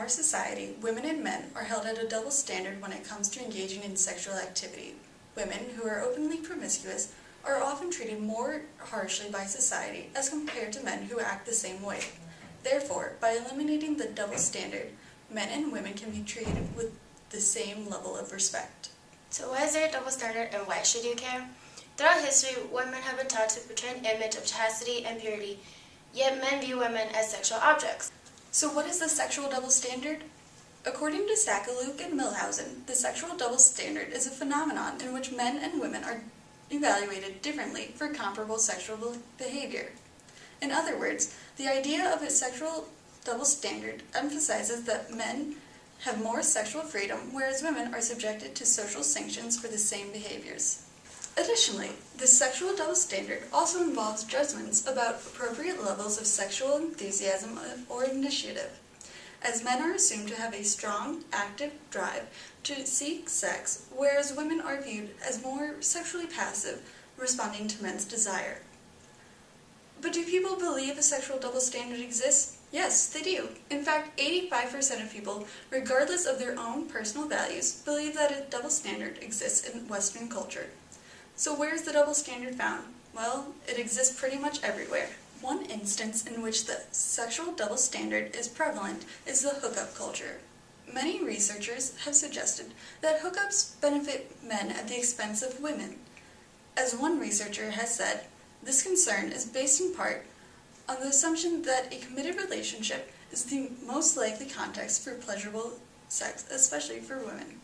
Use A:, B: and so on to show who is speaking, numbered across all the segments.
A: our society, women and men are held at a double standard when it comes to engaging in sexual activity. Women who are openly promiscuous are often treated more harshly by society as compared to men who act the same way. Therefore, by eliminating the double standard, men and women can be treated with the same level of respect.
B: So why is there a double standard and why should you care? Throughout history, women have been taught to portray an image of chastity and purity, yet men view women as sexual objects.
A: So what is the sexual double standard? According to Sackaluk and Milhausen, the sexual double standard is a phenomenon in which men and women are evaluated differently for comparable sexual behavior. In other words, the idea of a sexual double standard emphasizes that men have more sexual freedom, whereas women are subjected to social sanctions for the same behaviors. Additionally, the sexual double standard also involves judgments about appropriate levels of sexual enthusiasm or initiative, as men are assumed to have a strong, active drive to seek sex, whereas women are viewed as more sexually passive, responding to men's desire. But do people believe a sexual double standard exists? Yes, they do. In fact, 85% of people, regardless of their own personal values, believe that a double standard exists in Western culture. So where is the double standard found? Well, it exists pretty much everywhere. One instance in which the sexual double standard is prevalent is the hookup culture. Many researchers have suggested that hookups benefit men at the expense of women. As one researcher has said, this concern is based in part on the assumption that a committed relationship is the most likely context for pleasurable sex, especially for women.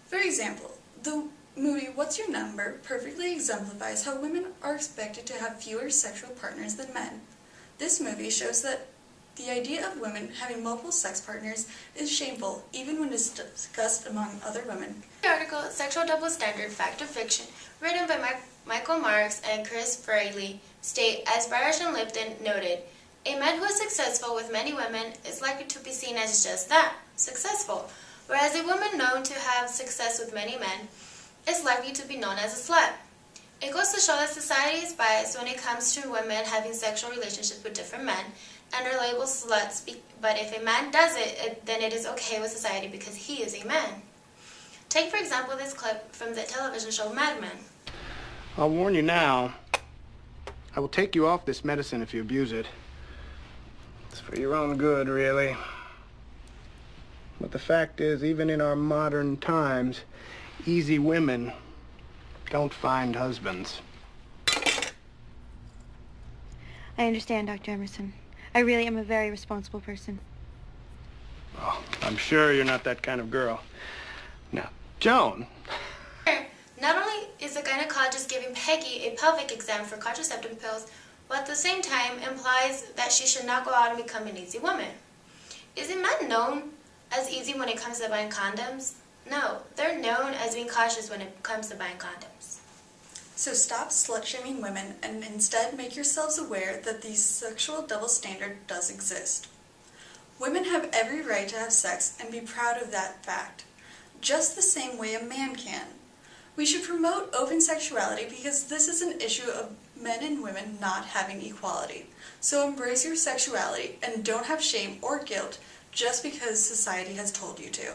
A: For example, the movie What's Your Number perfectly exemplifies how women are expected to have fewer sexual partners than men. This movie shows that the idea of women having multiple sex partners is shameful, even when it's discussed among other women.
B: The article, Sexual Double Standard, Fact or Fiction, written by Michael Marks and Chris Fraley, state, as Barish and Lipton noted, a man who is successful with many women is likely to be seen as just that, successful, whereas a woman known to have success with many men is likely to be known as a slut. It goes to show that society is biased when it comes to women having sexual relationships with different men and are labeled sluts, but if a man does it, then it is okay with society because he is a man. Take, for example, this clip from the television show Mad Men.
C: I'll warn you now, I will take you off this medicine if you abuse it. It's for your own good, really. But the fact is, even in our modern times, easy women don't find husbands.
D: I understand, Dr. Emerson. I really am a very responsible person.
C: Well, I'm sure you're not that kind of girl. Now, Joan.
B: Not only is the gynecologist giving Peggy a pelvic exam for contraceptive pills, but at the same time implies that she should not go out and become an easy woman. Is a man known as easy when it comes to buying condoms? No, they're known as being cautious when it comes to buying condoms.
A: So stop slut-shaming women and instead make yourselves aware that the sexual double standard does exist. Women have every right to have sex and be proud of that fact, just the same way a man can. We should promote open sexuality because this is an issue of men and women not having equality. So embrace your sexuality and don't have shame or guilt just because society has told you to.